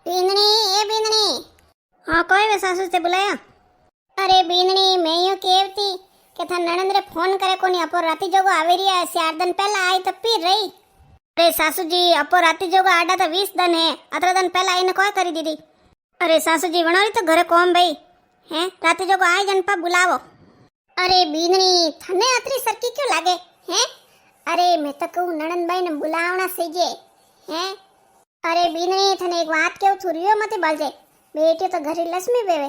बींदनी ए बींदनी। हाँ कोई वे सासू से बुलाया। अरे बींदनी मैं यूं कहती कि था नणंद्रे फोन करे कोनी अपो राती जोगो आवी रही है 4 दिन पहला आई तो पी रही। अरे सासू जी अपो राती जोगो आडा तो 20 दिन है, 18 दिन पहला आईने कोई करी दीदी। अरे सासू जी वणोरी तो घरे कोम भाई हैं, राती जोगो आई जनपा बुलावो। अरे बींदनी थने अतरी सरकी क्यों लागे हैं? अरे मैं तो कहूं नणंदबाई ने बुलावना सीजे हैं। अरे बींदनी थने एक बात केव थुरियो मत बोलजे, बेटी तो घरे लक्ष्मी बेवे।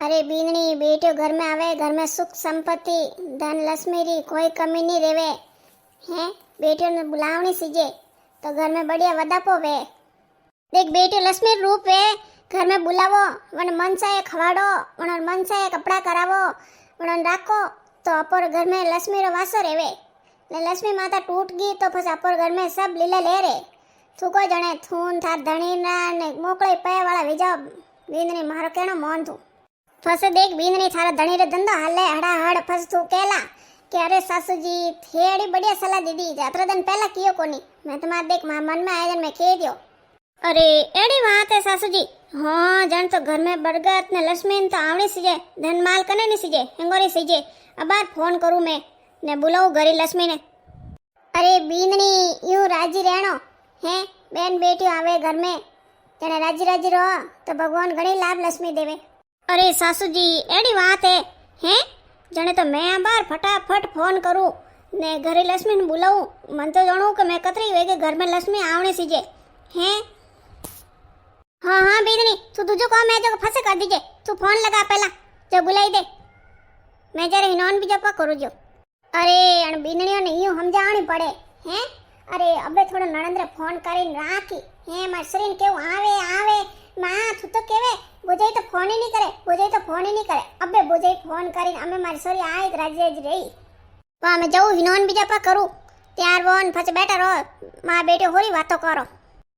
अरे बींदनी बेटियों घर में आवे, घर में सुख संपत्ति धन लक्ष्मी री कोई कमी नहीं रेवे हैं। बेटियों ने बुलावनी सीजे तो घर में बढ़िया वदापो वे। देख बेटी लक्ष्मी रूप वे, घर में बुलावो, वन मन से खवाड़ो, वन मन से कपड़ा करावो, वन राखो तो अपोर घर में लक्ष्मी रो वासो रेवे। ने लक्ष्मी माता टूट गई तो फिर अपोर घर में सब लीला ले रे। तू को जणे थून थार धणी ना ने मोकळे पे वाला विजा बींदनी मारो केनो मोन तू फसे। देख बींदनी थारा धणी रे धंधो हाले हड़ा हड़ फस तू केला कि अरे सासू जी थेड़ी बढ़िया सलाह दीदी 18 दिन पहला कियो कोनी। मैं तुम्हारे देख मां मन में आया जन मैं कह दियो। अरे एड़ी बात है सासू जी। हाँ जन तो घर में बरगत ने लक्ष्मी तो आवड़ी सीजे, धन माल कने नहीं सीजे, हेंगोरी सीजे। अब बार फोन करूं मैं ने बुलाऊं घरी लक्ष्मी ने। अरे बींदनी यूं राजी रहनो हैं, बेन बेटी आवे घर में तेने राजी राजी रहो तो भगवान घणी लाभ लक्ष्मी देवे। अरे सासू जी एड़ी बात है हैं, जने तो मैं बार फटाफट फोन करूं ने घरे लक्ष्मी ने बुलाऊं। मन तो जाणू कि मैं कतरी वेगे घर में लक्ष्मी आवणी सीजे हैं। हाँ हाँ बींदनी तू तुझो काम है जो फसे कर दीजे, तू फोन लगा पहला जो बुलाई दे, मैं जरा हिनोन भी जपा करू जो। अरे अन बींदनियों ने यूं समझावनी पड़े हैं। अरे अबे थोड़ा नणंद्रे फोन करीन राखी हैं, मार शरीर केव आवे आवे मां तू तो केवे बुझाई तो फोन ही नहीं करे, बुझाई तो फोन ही नहीं करे। अबे बुझाई फोन करीन अमे मारी सोरी आई राजी राजी रही वा मैं जाऊं हिनोन भी जपा करू त्यार वोन फच बैठा रहो मां बेटे होरी बातो करो।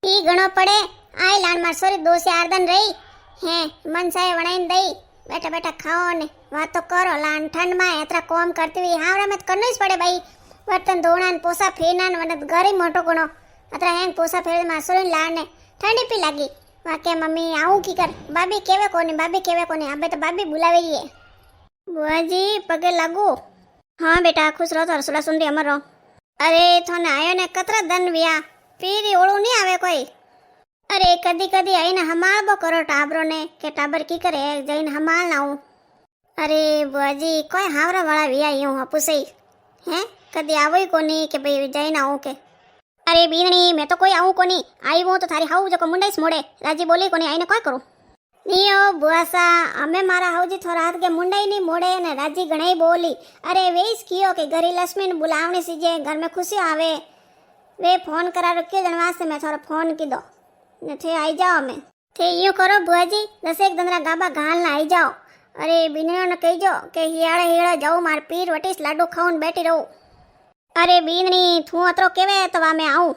ई घणो पड़े आई लान मार सोरी 2-4 दिन रही हैं, मन साए वणाइन दई बैठा बैठा खाओ ने बातो करो। लान ठंड में एतरा काम करती हुई हावरा में करनो ही पड़े भाई, बर्तन धोना पोसा फेरना वने घर ही मोटो गुणो अतरा हैंग पोसा फेर मासुरी लान ने ठंडी पी लागी वाके मम्मी आऊं की कर बाबी केवे कोनी, बाबी केवे कोनी। अबे तो बाबी बुलावे ही है। बुआ जी पगे लागू। हाँ बेटा खुश रहो तो रसोड़ा सुन रही अमर रहो। अरे थोने आयो ने कतरा दन विया पीरी ओळू नहीं आवे कोई। अरे कदी कदी आईने हमालबो करो टाबरो ने के टाबर की करे जईने हमाल ना आऊं। अरे बुआ जी कोई हावरा वाला विया यूं हपुसई हैं, कदी आवो ही कोनी के भाई जईने आऊं के। अरे बींदनी मैं तो कोई आऊं कोनी, आई वो तो थारी हाउ जो मुंडाईस मोड़े राजी बोली कोनी आईने कोई करूं नियो बुआसा। अमे मारा हाउजी थोड़ा हाथ के मुंडाई नहीं मोड़े ने राजी घणाई बोली। अरे वेस कियो के घरी लक्ष्मी ने बुलावनी सीजे घर में खुशी आवे वे फोन करा रखियो जनवास से मैं थोड़ा फोन की दो ने थे आई जाओ मैं थे यूं करो बुआ जी 10 एक दंदरा गाबा घाल ना आई जाओ। अरे बींदनियों ने कहीजो के हियाड़े हियाड़े जाऊं मार पीर वटीस लाडू खाऊं बैठी रहूं। अरे बींदनी थू अतरो केवे तो वा मैं आऊं।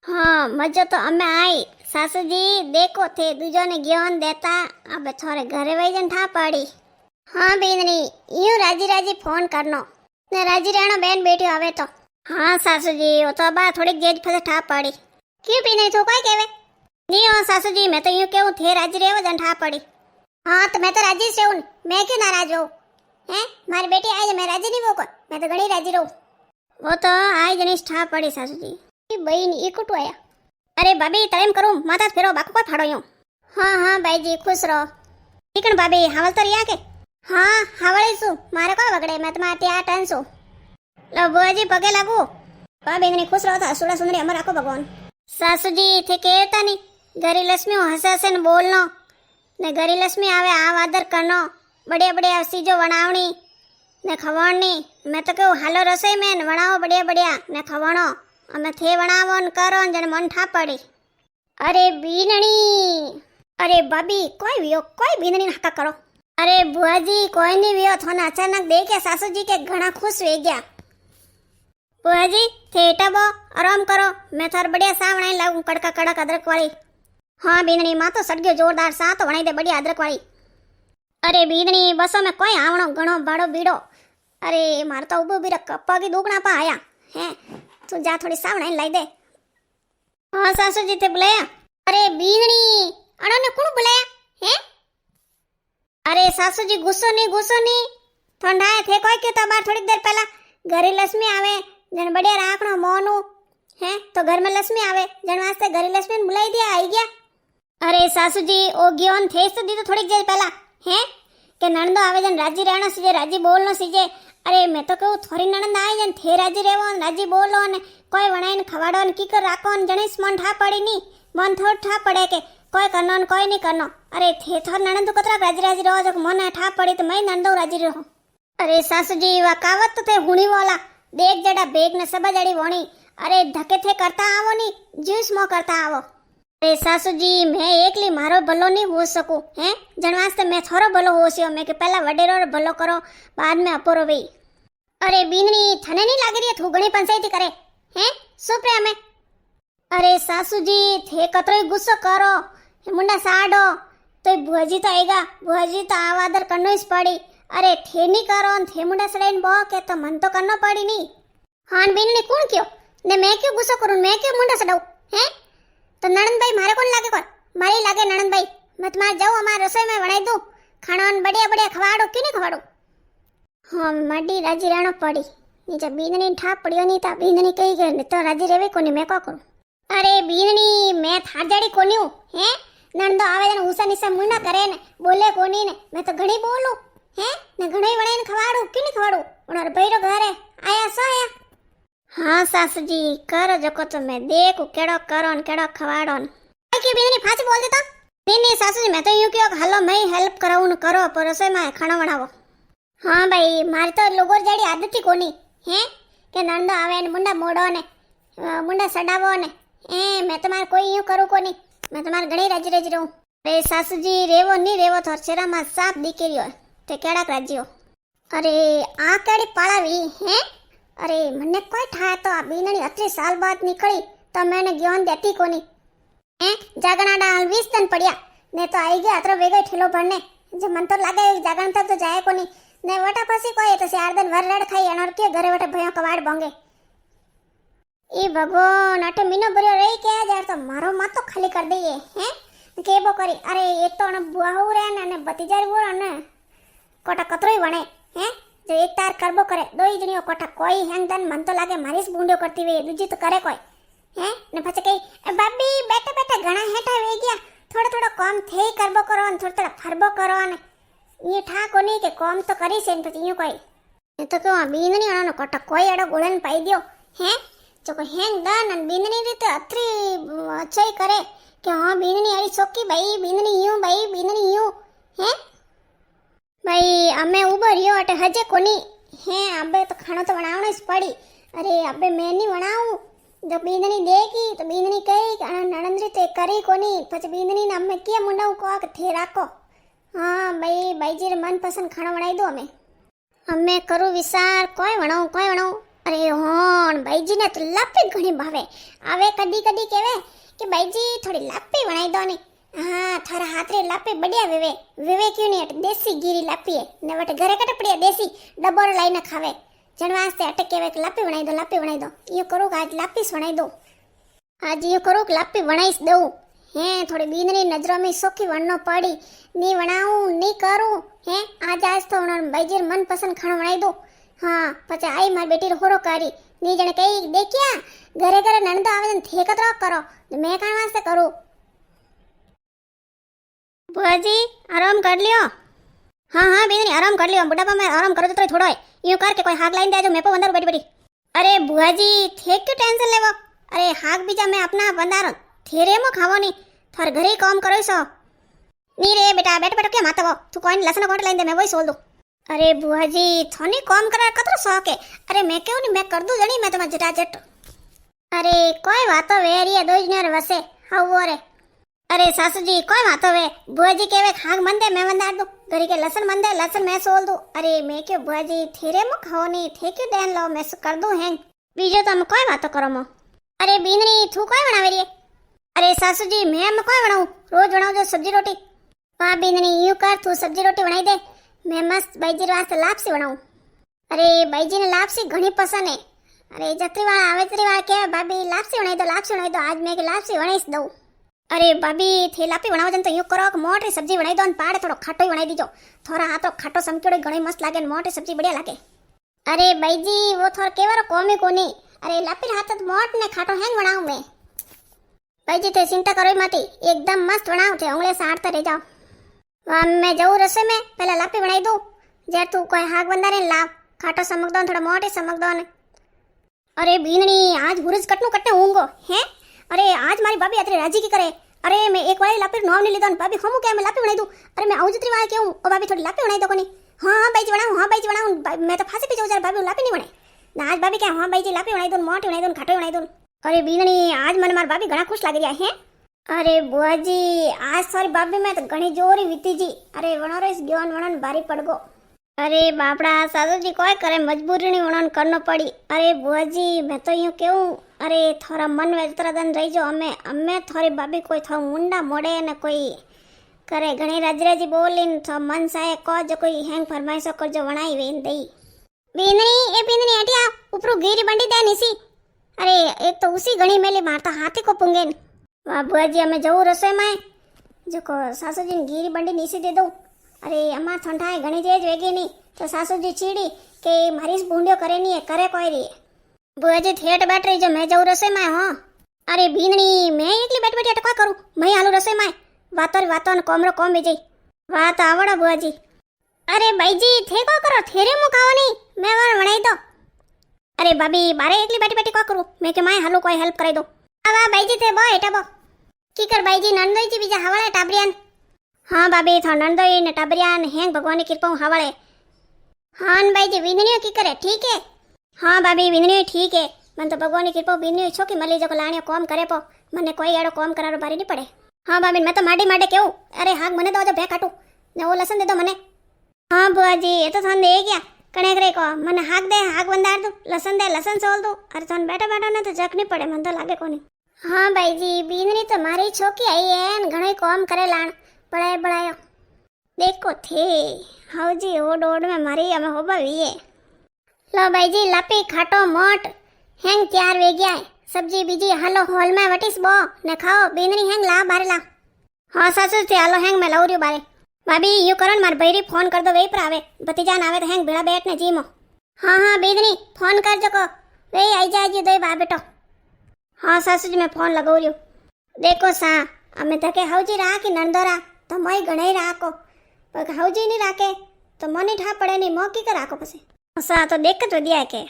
हाँ मजो तो अमे आई सासू जी देखो थे दूजो ने ज्ञान देता अब थोड़े घरे वही जन ठा पड़ी। हाँ बींदनी यूं राजी राजी फोन करनो ने राजी रहनो बेन बेटी आवे तो। हाँ सासू जी वो तो बार थोड़ी जेज फसे ठा पड़ी। क्यों बींदनी तू कोई केवे नहीं हो सासू जी मैं तो यूं कहूं थे राजी रेवो जन ठा पड़ी। हाँ तो मैं तो राजी से हूं, मैं क्यों नाराज हूं हैं? मारी बेटी आई मैं राजी नहीं वो को, मैं तो घणी राजी रहूं। वो तो आई जनीश ठा पड़ी सासू जी। बहन ये कुटू आया। अरे भाभी तलेम करूं माता फेरो बाको कोई फाड़ो यूं। हाँ हाँ भाई जी खुश रहो। ठीक भाभी हावल तो रिया के। हाँ हावड़ी सु मारे कोई वगड़े मैं तुम्हारे त्या टन सु। लो बुआ जी पगे लागू। भाभी ने खुश रहो था सुड़ा सुंदरी अमर रखो भगवान। सासू जी थे केरता नहीं घरी लक्ष्मी हंसे हंसे न बोलनो ने घरी लक्ष्मी आवे आव आदर करनो बढ़िया बढ़िया सीजो वणावणी ने खवाणी। मैं तो कहूं हालो रसोई में वणावो बढ़िया बढ़िया ने खवाणो अमे थे वणावो न करो जने मन ठा पड़ी। अरे बीनणी अरे भाभी कोई वियो कोई बीनणी हका करो। अरे बुआ जी कोई नहीं वियो थोने अचानक देखे सासू जी के घना खुश वे गया। बुआ जी थे टबो आराम करो मैं थार बढ़िया सा वणाई लाऊं कड़का कड़क अदरक वाली। हाँ बीनणी मां तो सट गयो जोरदार सा तो वणाई दे बढ़िया अदरक वाली। अरे बीनणी बसो में कोई आवणो घणो बाड़ो बीड़ो। अरे मार तो उबो भी कप्पा की दुगना पा आया हैं, तू जा थोड़ी सावणाई लाई दे। हाँ सासू जी थे बुलाया। अरे बीनणी अणो સાસુજી ગુસ્સો નહીં ઠંડાએ થે કોઈ કે તો બાર થોડીક દેર પહેલા ઘરે લક્ષ્મી આવે જણ બડે રાખણો મોનું હે તો ઘર में લક્ષ્મી આવે જણ વાસ્તે ઘરે લક્ષ્મીને બુલાઈ દે આવી ગયા અરે સાસુજી ઓ ગયોન થેસ તો દીધો થોડીક દેર પહેલા હે કે નણંદો આવે જણ રાજી રહેણો સીજે રાજી બોલનો સીજે અરે મેં તો કહું થોડી નણંદ આવી જણ થે રાજી રહેવો ને રાજી બોલો ને કોઈ વણાઈને ખવાડો ને કીકર રાખો ને જણીસ મન ઠા પડી ની મન થોડ ઠા પડે કે કોઈ કરનો ને કોઈ નહીં કરનો અરે થે થોર નણંદ કતરા રાજી રહો જો મને ઠા પડી તો મેં નણંદો રાજી રહો અરે સાસુજી વા કાવત તો તે હુણી વાલા દેખ જડા બેગ ને સબા જડી વણી અરે ધકે થે કરતા આવો ની જ્યુસ મો કરતા આવો અરે સાસુજી मैं એકલી મારો ભલો નહીં હો શકું હે જણવાસ્તે मैं થોરો ભલો હોસ્યો મેં કે પહેલા વડેરો ભલો કરો બાદ में અપોરો વે અરે બીનની થને નહીં લાગી રહી તું ઘણી પંચાયતી કરે હે શું પ્રેમ હે અરે સાસુજી થે કતરોય ગુસ્સો કરો હે મુંડા સાડો તો ભુજી તો આएगा ભુજી તો આવાદર કરનો જ પડી અરે થે નહીં કરો ને થે મુંડા સડાઈને બો કે તો મન તો કરનો પડી નહીં હાન બીનની કોણ કયો ને મેં ક્यों ગુસ્સો કરું મેં ક્यों મુંડા સડાઉં હે તો નણંદભાઈ મારે કોણ લાગે કોણ મારી લાગે નણંદભાઈ मैं तुम्हारे जाऊँ हमारे रसोई में बनाई दूँ खाना बढ़िया बढ़िया खवाड़ो क्यों नहीं खवाड़ो हाँ मडी राजी रहना पड़ी नीचे बीननी ठाप पड़ियो नहीं था बीननी कही गई तो राजी रेवी कोनी मैं क्या करूँ अरे बीननी मैं थार जाड़ी कोनी हूँ है नंदो आवे ने ऊसा निशा मुंडा करे ने बोले कोनी ने मैं तो घणी बोलूं है ने घणी बनाईने खवाड़ू क्यों नहीं खवाड़ू उनार भईरो घरे आया सो आया हाँ सासुजी करो जको तो मैं देखू केड़ो करो ने केड़ो खवाड़ो ने की बीननी फाची बोल देता नहीं सासुजी मैं तो यूं क्यों हलो मैं हेल्प कराऊं न करो पर रसोई में खाना बनावो हाँ भाई मारे तो लोगोर जाड़ी आदत ही कोनी है के नंदो आवे ने मुंडा मोड़ो ने मुंडा सडावो ने मैं तुम्हारे कोई यूं करूँ कोनी मैं तुम्हारे घणी राजी राजी रहूं अरे सासुजी रेवो नहीं रेवो थोर चेहरा में साफ दिखेरी हो ते केड़ा राजी हो अरे आ केड़ी पाळावी है अरे मने कोई ठाए तो आ बीननी अतरी साल बाद निकली तो मैंने ज्ञान देती कोनी है जागना डाल 20 दिन पड़िया ने तो आई गया अतरो वेगो ठेलो भरने जो मन तो लागे जागण तक तो जाए कोनी ने वटा पासी कोई तो 4 दिन वर रड़ खाई अनर के घरे वटे भयो कवाड़ बोंगे ई भगवान अटे मीनो भरियो रही के यार तो मारो मात तो खाली कर दઈએ हैं केबो करी अरे एक तो न बुआहू रे ने भतीजा वो ने कोटा कतरोई वणे हैं जो एक तार करबो करे दोई जणियो कोटा कोई हेंगदन मन तो लागे मारीस बूंडो करती वे दूजी तो करे कोई हैं ने પછી કઈ બાબી બેઠા બેઠા ઘણા હેઠા વે ગયા થોડો થોડો કામ થઈ કરબો કરો ને થોડો થોડો ફરબો કરો ને ઈ ઠા કોની કે કામ તો કરી છે ને પછી ઈ કોઈ એ તો કે આ બીનની આનો કોટા કોઈ એડો ગોળન પાઈ દ્યો હે જો કોઈ હેંગ દન અને બીનની રીતે અતરી અચઈ કરે કે હા બીનની આરી ચોકી ભાઈ બીનની યું હે ભાઈ અમે ઉભો રહ્યો એટલે હજે કોની હે આબે તો ખાણો તો બનાવણો જ પડી અરે આબે મેં નહીં બનાવું जो बींदनी देगी तो बींदनी कही नणंद्री ते करी कोनी पछ बींदनी ने अम्मे किया मुंडाऊ को के थे राखो हाँ भाई भाईजी रे मनपसंद खाना बनाई दो अम्मे करू विचार कोई वणाऊ अरे होन भाईजी ने तो लापी घणी भावे आवे कदी कदी केवे कि भाईजी थोड़ी लापी बनाई दो ने हाँ थारा हाथ रे लापी बढ़िया वेवे क्यों नहीं देसी गिरी लापी है ने वटे घरे कटे पड़िया देसी डब्बो लाईने खावे जन वास्ते अटक के लापी बनाई दो ये करो आज लापीस बनाई दो आज ये करो लापी बनाई दो हैं थोड़ी बीननी नजरों में सोखी वणनो पड़ी नहीं बनाऊं नहीं करूं हैं आज तो भाईजी मन पसंद खाना बनाई दो हाँ पचे आई मार बेटी होरो करी नहीं जने कही देखिया घरे घरे नंदो आवेदन थे कतरो करो मैं कान वास्ते करूं बुआजी आराम कर लियो हाँ बीननी आराम कर लियो बुढ़ापा में आराम करो तो थोड़ो यूं कर के कोई हाक लाइन दे जो मैं पे बंदारो बैठी बैठी अरे बुआ जी थे क्यों टेंशन लेवो अरे हाक बीजा मैं अपना बंदारो थेरे मो खावो नहीं थार घरे काम करो सो नी रे बेटा बैठ बैठ क्या माता वो तू कोई लसन कोट लाइन दे मैं वही सोल दू अरे बुआ जी थोनी काम करा कतरो शौक है अरे मैं क्यों नहीं मैं कर दूं जणी मैं तुम्हारा जटाजट अरे कोई बातो वेरी है दो जने वसे हाउ रे अरे सासू जी कोई बातो वे बुआ जी केवे खाग मंदे मैं मंदार दू घरी के लसन मंदे लसन मैं सोल दू अरे मैं क्यों बुआ जी थेरे मो खाओ नहीं थे क्यों देन लो मैं कर दूं हैंग बीजो तुम कोई बातो करो मो अरे बीननी तू कोई बनावे रे अरे सासू जी मैं कोई बनाऊं रोज बनाऊं जो सब्जी रोटी वाह बीननी यूं कर तू सब्जी रोटी बनाई दे मैं मस्त भाईजी वास्ते लापसी बनाऊं अरे भाईजी ने लापसी घणी पसंद है अरे जत्री वाला आवेत्री वाला के भाभी लापसी बनाई दो आज मैं के लापसी बनाई दऊं अरे भाभी थे लापी बनाओ जन तो यूं करो कि मोटी सब्जी बनाई दो पाड़े थोड़ो खाटो ही बनाई दीजो थोड़ा हाथ तो खाटो समकेड़ो घणी मस्त लागे मोटी सब्जी बढ़िया लागे अरे भाईजी वो थोड़ा केवरो कोमी कोनी अरे लापी हाथ तो मोट ने खाटो हैंग बनाऊं मैं भाईजी ते चिंता करो मती एकदम मस्त बनाऊं थे उंगले साड़ते रह जाओ वहाँ मैं जाऊँ रसोई में पहले लापी बनाई दूँ जर तू कोई हाक बंदा ने लाव खाटो समक दो थोड़ा मोटे समक दो ने अरे बीननी आज हुरज कटनु कटने होंगो हैं अरे आज मारी भाभी अतरी राजी की करे अरे मैं एक वाली लापी नॉम नहीं लीधो भाभी हमू क्या मैं लापी बनाई दूं अरे मैं औजत्री वाला क्यों ओ भाभी थोड़ी लापी बनाई दो कोनी हाँ भाई जी बनाऊं मैं तो फांसी पे जाऊं जरा भाभी लापी नहीं बनाई ना आज भाभी क्या हाँ भाई जी लापी बनाई दूं मोटी बनाई दूं खाटो बनाई दूं अरे बीननी आज मन मार भाभी घना खुश लागी रहा है अरे बुआ जी आज सारी भाभी मैं तो घनी जोरी वीती जी अरे वणोरेस ग्योन वणन भारी पड़ गो अरे बापड़ा सासू जी कोई करे मजबूरी नहीं वणन करनो पड़ी अरे बुआ जी मैं तो यूं केहूं अरे थोड़ा मन में तरह दन रही जो अमे थोड़ी भाभी कोई थो मुंडा मोड़े ने कोई करे घणी राजी बोलीन थो मन साए को जो कोई हैंग फरमाइशो कर जो वणाई वेन दई बिंदनी हटिया ऊपर गिरी बंडी दे निसी अरे एक तो उसी घणी मेली मारता हाथी को पुंगेन वाह बुआ जी हमें जऊ रसोई में जो को सासू जी गिरी बंडी नीसी दे दो अरे अम्मा ठंडा है घणी तेज वेगी नहीं तो सासू जी चीड़ी के मारी बूंडियो करे नहीं है करे कोई रही बुआ जी थेट बैठ रही जो मैं जाऊँ रसोई में हाँ अरे बीननी मैं एकली बैठ बैठी अटका करूँ मैं आलू रसोई में वातो ने कोमरो कोम विजय वात आवड़ा बुआ जी अरे भाई जी थे को करो थेरे मु खाओ नहीं मैं वार बनाई दो अरे भाभी बारे एकली बैठी बैठी को करूँ मैं के माय हालो कोई हेल्प कराई दो आवा भाई जी थे बो एटा बो की कर भाई जी नंदोई जी बीजा हवाले टाबरियान हाँ भाभी थो नंदोई ने टाबरियान हैंग भगवान की कृपा हवाले हाँ भाई जी विंदनियो की करे ठीक है हाँ भाभी विंदनियो ठीक है मन तो भगवान की कृपा विंदनियो छो की मली जो लाणियो काम करे पो मने कोई एड़ो काम करारो बारी नहीं पड़े हाँ भाभी मैं तो माडी माडे केहूं अरे हाक मने दो जो भे काटू ने वो लसन दे दो मने हाँ बुआ जी ये तो थान दे गया कणे करे को मने हाक दे हाक बंदार दो लसन दे लसन सोल दो अरे थान बैठा बैठा ने तो जक नहीं पड़े मन तो लागे कोनी हाँ भाई जी बीननी तो मारी छोकी आई है घणे काम करे लाण बड़ाए बड़ायो देखो थे हाउ जी ओ डोड में मारी हमें होबा वीए लो भाई जी लापी खाटो मोट हैंग तैयार वे गया है सब्जी बीजी हालो हॉल में वटिस बो ने खाओ बीननी हैंग ला बारे ला हाँ सासू जी हालो हैंग मैं लाऊ रही बारे भाभी यू करण मार भैरी फोन कर दो वे पर आवे भतीजान आवे तो हैंग भेड़ा बैठ ने जीमो हाँ हाँ बीननी फोन कर जो को वे आई जाए दो बा बेटो हाँ सासू जी मैं फोन लगाऊ रही देखो सा अमे तके हाउजी रा की नंदोरा तो मोई गणे राको पर हाउजी नहीं राके तो मोनी ठा पड़े नहीं मौकी का राको पसे सा तो देख तो दिया के